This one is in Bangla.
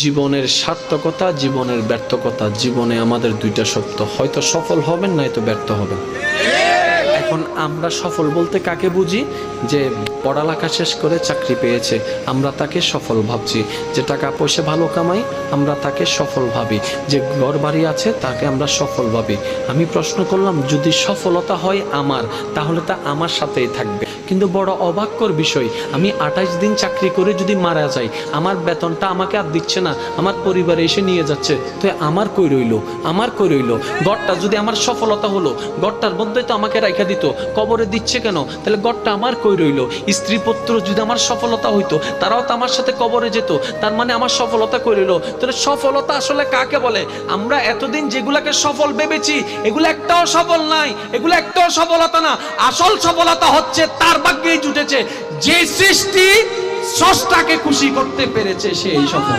জীবনের সার্থকতা, জীবনের ব্যর্থকতা, জীবনে আমাদের দুইটা সত্য, হয়তো সফল হবেন নয়তো ব্যর্থ হবেন। এখন আমরা সফল বলতে কাকে বুঝি? যে পড়ালেখা শেষ করে চাকরি পেয়েছে, আমরা তাকে সফল ভাবছি। যে টাকা পয়সা ভালো কামাই, আমরা তাকে সফল ভাবি। যে ঘর বাড়ি আছে, তাকে আমরা সফল ভাবি। আমি প্রশ্ন করলাম, যদি সফলতা হয় আমার, তাহলে তা আমার সাথেই থাকবে। কিন্তু বড় অবাককর বিষয়, আমি 28 দিন চাকরি করে যদি মারা যাই, আমার বেতনটা আমাকে আর দিচ্ছে না, আমার পরিবারে এসে নিয়ে যাচ্ছে, তো আমার কই রইল? আমার কই রইল? গড়টা যদি আমার সফলতা হলো, গড়টার মধ্যে তো আমাকে রাইখা দিত, কবরে দিচ্ছে কেন? তাহলে গড়টা আমার কই রইল? স্ত্রী পুত্র যদি আমার সফলতা হইতো, তারাও তো আমার সাথে কবরে যেত, তার মানে আমার সফলতা কই রইল? তাহলে সফলতা আসলে কাকে বলে? আমরা এতদিন যেগুলাকে সফল ভেবেছি, এগুলো একটাও সফল নাই, এগুলো একটাও সফলতা না। আসল সফলতা হচ্ছে তার ভাগ্যেই জুটেছে যে সৃষ্টি স্রষ্টাকে খুশি করতে পেরেছে, সেই সফল।